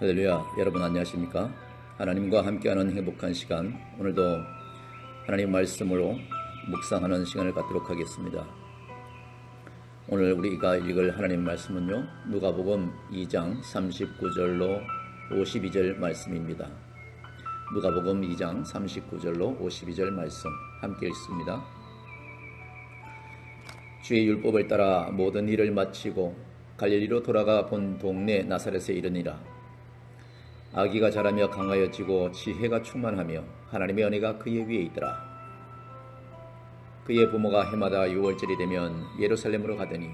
할렐루야. 여러분 안녕하십니까? 하나님과 함께하는 행복한 시간, 오늘도 하나님 말씀으로 묵상하는 시간을 갖도록 하겠습니다. 오늘 우리가 읽을 하나님 말씀은요, 누가복음 2장 39절로 52절 말씀입니다. 누가복음 2장 39절로 52절 말씀 함께 읽습니다. 주의 율법을 따라 모든 일을 마치고 갈릴리로 돌아가 본 동네 나사렛에 이르니라. 아기가 자라며 강하여지고 지혜가 충만하며 하나님의 은혜가 그의 위에 있더라. 그의 부모가 해마다 6월절이 되면 예루살렘으로 가더니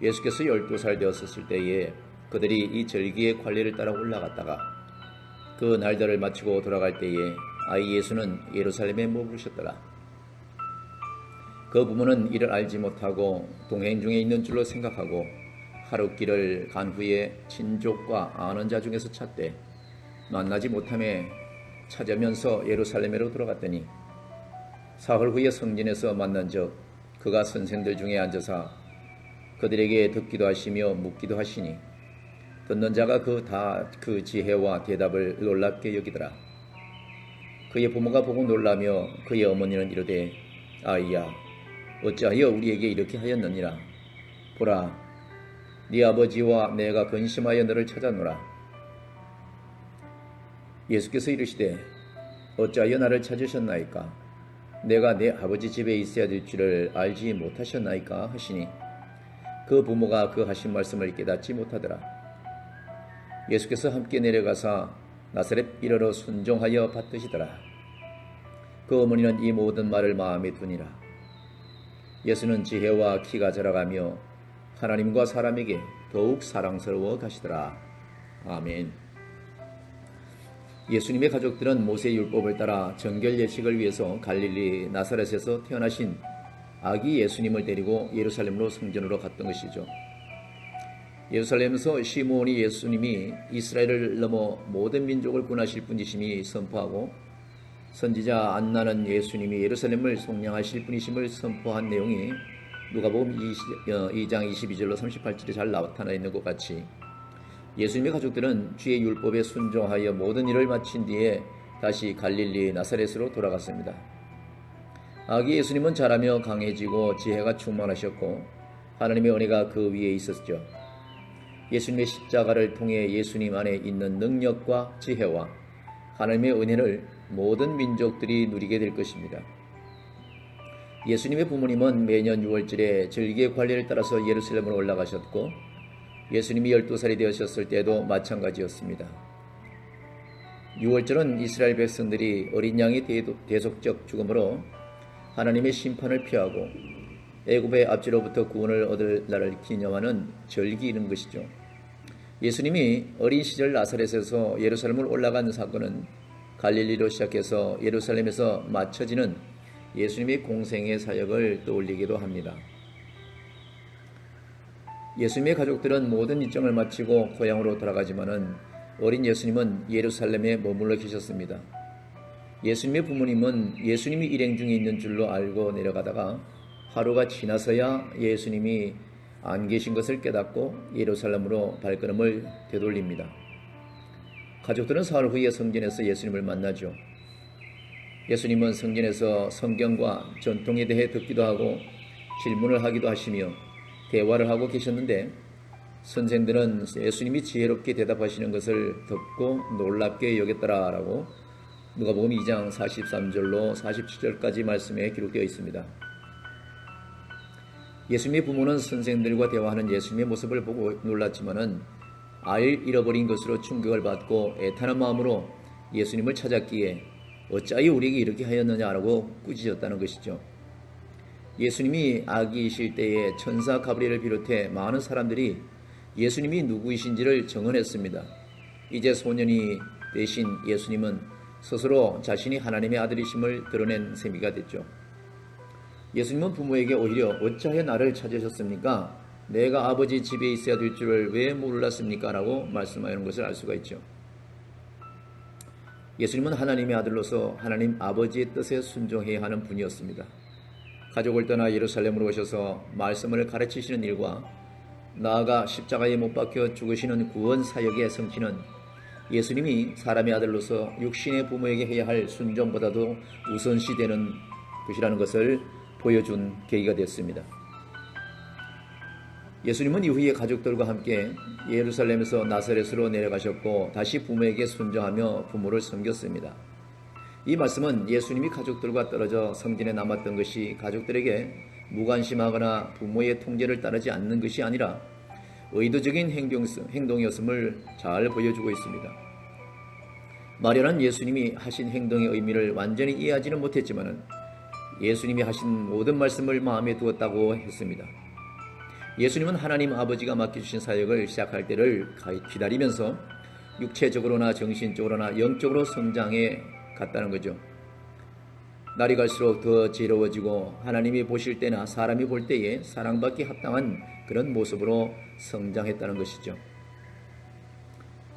예수께서 12살 되었을 때에 그들이 이 절기의 관례를 따라 올라갔다가 그 날들을 마치고 돌아갈 때에 아이 예수는 예루살렘에 머무르셨더라. 그 부모는 이를 알지 못하고 동행 중에 있는 줄로 생각하고 하루 길을 간 후에 친족과 아는 자 중에서 찾되 만나지 못하며 찾으면서 예루살렘으로 들어갔더니 사흘 후에 성전에서 만난즉 그가 선생들 중에 앉아서 그들에게 듣기도 하시며 묻기도 하시니 듣는 자가 그 지혜와 대답을 놀랍게 여기더라. 그의 부모가 보고 놀라며 그의 어머니는 이르되 아이야 어찌하여 우리에게 이렇게 하였느니라. 보라 네 아버지와 내가 근심하여 너를 찾아노라. 예수께서 이르시되 어찌하여 나를 찾으셨나이까? 내가 내 아버지 집에 있어야 될 줄을 알지 못하셨나이까? 하시니 그 부모가 그 하신 말씀을 깨닫지 못하더라. 예수께서 함께 내려가사 나사렛 이르러 순종하여 받드시더라. 그 어머니는 이 모든 말을 마음에 두니라. 예수는 지혜와 키가 자라가며 하나님과 사람에게 더욱 사랑스러워 가시더라. 아멘. 예수님의 가족들은 모세의 율법을 따라 정결 예식을 위해서 갈릴리 나사렛에서 태어나신 아기 예수님을 데리고 예루살렘으로 성전으로 갔던 것이죠. 예루살렘에서 시므온이 예수님이 이스라엘을 넘어 모든 민족을 구원하실 분이심이 선포하고 선지자 안나는 예수님이 예루살렘을 속량하실 분이심을 선포한 내용이 누가복음 2장 22절로 38절에 잘 나타나 있는 것 같이 예수님의 가족들은 주의 율법에 순종하여 모든 일을 마친 뒤에 다시 갈릴리 나사렛으로 돌아갔습니다. 아기 예수님은 자라며 강해지고 지혜가 충만하셨고 하나님의 은혜가 그 위에 있었죠. 예수님의 십자가를 통해 예수님 안에 있는 능력과 지혜와 하나님의 은혜를 모든 민족들이 누리게 될 것입니다. 예수님의 부모님은 매년 6월절에 절기의 관례를 따라서 예루살렘으로 올라가셨고 예수님이 12살이 되셨을 때도 마찬가지였습니다. 6월절은 이스라엘 백성들이 어린 양의 대속적 죽음으로 하나님의 심판을 피하고 애굽의 압제로부터 구원을 얻을 날을 기념하는 절기인 것이죠. 예수님이 어린 시절 나사렛에서 예루살렘으로 올라간 사건은 갈릴리로 시작해서 예루살렘에서 마쳐지는 예수님의 공생의 사역을 떠올리기도 합니다. 예수님의 가족들은 모든 일정을 마치고 고향으로 돌아가지만은 어린 예수님은 예루살렘에 머물러 계셨습니다. 예수님의 부모님은 예수님이 일행 중에 있는 줄로 알고 내려가다가 하루가 지나서야 예수님이 안 계신 것을 깨닫고 예루살렘으로 발걸음을 되돌립니다. 가족들은 사흘 후에 성전에서 예수님을 만나죠. 예수님은 성전에서 성경과 전통에 대해 듣기도 하고 질문을 하기도 하시며 대화를 하고 계셨는데 선생들은 예수님이 지혜롭게 대답하시는 것을 듣고 놀랍게 여겼더라라고 누가복음 2장 43절로 47절까지 말씀에 기록되어 있습니다. 예수님의 부모는 선생들과 대화하는 예수님의 모습을 보고 놀랐지만은 아이를 잃어버린 것으로 충격을 받고 애타는 마음으로 예수님을 찾았기에 어찌하여 우리에게 이렇게 하였느냐라고 꾸짖었다는 것이죠. 예수님이 아기이실 때에 천사 가브리엘을 비롯해 많은 사람들이 예수님이 누구이신지를 증언했습니다. 이제 소년이 되신 예수님은 스스로 자신이 하나님의 아들이심을 드러낸 셈이가 됐죠. 예수님은 부모에게 오히려 어찌하여 나를 찾으셨습니까? 내가 아버지 집에 있어야 될 줄을 왜 몰랐습니까? 라고 말씀하는 것을 알 수가 있죠. 예수님은 하나님의 아들로서 하나님 아버지의 뜻에 순종해야 하는 분이었습니다. 가족을 떠나 예루살렘으로 오셔서 말씀을 가르치시는 일과 나아가 십자가에 못 박혀 죽으시는 구원 사역의 성취는 예수님이 사람의 아들로서 육신의 부모에게 해야 할 순종보다도 우선시되는 것이라는 것을 보여준 계기가 됐습니다. 예수님은 이후에 가족들과 함께 예루살렘에서 나사렛으로 내려가셨고 다시 부모에게 순종하며 부모를 섬겼습니다. 이 말씀은 예수님이 가족들과 떨어져 성전에 남았던 것이 가족들에게 무관심하거나 부모의 통제를 따르지 않는 것이 아니라 의도적인 행동이었음을 잘 보여주고 있습니다. 마리아는 예수님이 하신 행동의 의미를 완전히 이해하지는 못했지만 예수님이 하신 모든 말씀을 마음에 두었다고 했습니다. 예수님은 하나님 아버지가 맡겨주신 사역을 시작할 때를 기다리면서 육체적으로나 정신적으로나 영적으로 성장해 갔다는 거죠. 날이 갈수록 더 지혜로워지고 하나님이 보실 때나 사람이 볼 때에 사랑받기 합당한 그런 모습으로 성장했다는 것이죠.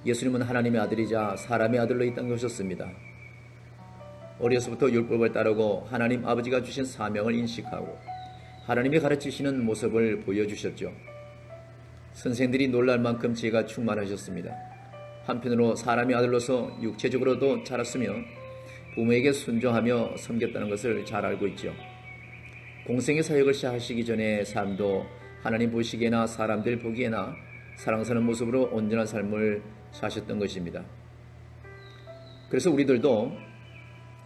예수님은 하나님의 아들이자 사람의 아들로 이 땅에 오셨습니다. 어려서부터 율법을 따르고 하나님 아버지가 주신 사명을 인식하고 하나님이 가르치시는 모습을 보여주셨죠. 선생들이 놀랄 만큼 지혜가 충만하셨습니다. 한편으로 사람의 아들로서 육체적으로도 자랐으며 부모에게 순종하며 섬겼다는 것을 잘 알고 있죠. 공생의 사역을 시작하시기 전에 삶도 하나님 보시기에나 사람들 보기에나 사랑스러운 모습으로 온전한 삶을 사셨던 것입니다. 그래서 우리들도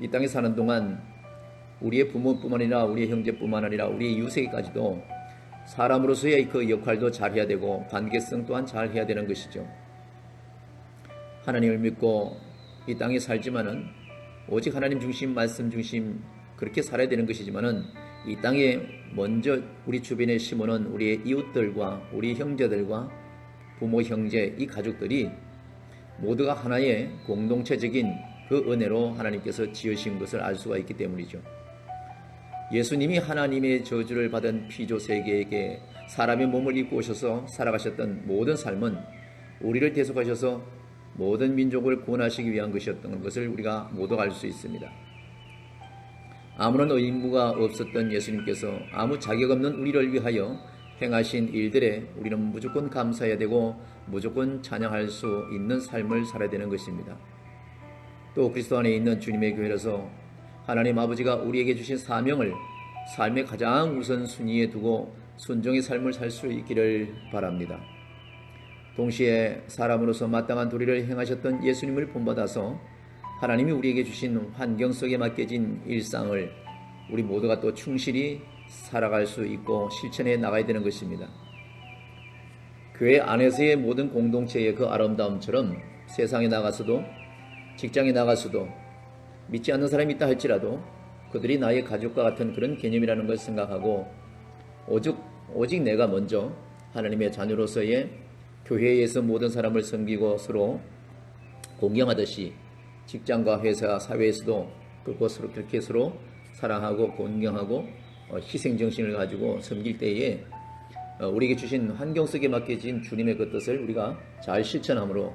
이 땅에 사는 동안 우리의 부모뿐만 아니라 우리의 형제뿐만 아니라 우리의 이웃에게까지도 사람으로서의 그 역할도 잘해야 되고 관계성 또한 잘해야 되는 것이죠. 하나님을 믿고 이 땅에 살지만은 오직 하나님 중심, 말씀 중심 그렇게 살아야 되는 것이지만은 이 땅에 먼저 우리 주변에 심어놓은 우리의 이웃들과 우리 형제들과 부모, 형제, 이 가족들이 모두가 하나의 공동체적인 그 은혜로 하나님께서 지으신 것을 알 수가 있기 때문이죠. 예수님이 하나님의 저주를 받은 피조 세계에게 사람의 몸을 입고 오셔서 살아가셨던 모든 삶은 우리를 대속하셔서 모든 민족을 구원하시기 위한 것이었던 것을 우리가 모두 알 수 있습니다. 아무런 의무가 없었던 예수님께서 아무 자격 없는 우리를 위하여 행하신 일들에 우리는 무조건 감사해야 되고 무조건 찬양할 수 있는 삶을 살아야 되는 것입니다. 또 그리스도 안에 있는 주님의 교회로서 하나님 아버지가 우리에게 주신 사명을 삶의 가장 우선순위에 두고 순종의 삶을 살 수 있기를 바랍니다. 동시에 사람으로서 마땅한 도리를 행하셨던 예수님을 본받아서 하나님이 우리에게 주신 환경 속에 맡겨진 일상을 우리 모두가 또 충실히 살아갈 수 있고 실천해 나가야 되는 것입니다. 교회 안에서의 모든 공동체의 그 아름다움처럼 세상에 나가서도 직장에 나가서도 믿지 않는 사람이 있다 할지라도 그들이 나의 가족과 같은 그런 개념이라는 걸 생각하고 오직 내가 먼저 하나님의 자녀로서의 교회에서 모든 사람을 섬기고 서로 공경하듯이 직장과 회사, 사회에서도 그렇게 서로 사랑하고 공경하고 희생정신을 가지고 섬길 때에 우리에게 주신 환경 속에 맡겨진 주님의 그 뜻을 우리가 잘 실천함으로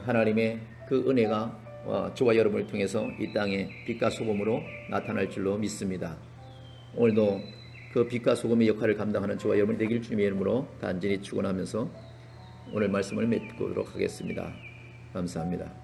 하나님의 그 은혜가 저와 여러분을 통해서 이 땅에 빛과 소금으로 나타날 줄로 믿습니다. 오늘도 그 빛과 소금의 역할을 감당하는 저와 여러분 되길 주님의 이름으로 간절히 축원하면서 오늘 말씀을 맺도록 하겠습니다. 감사합니다.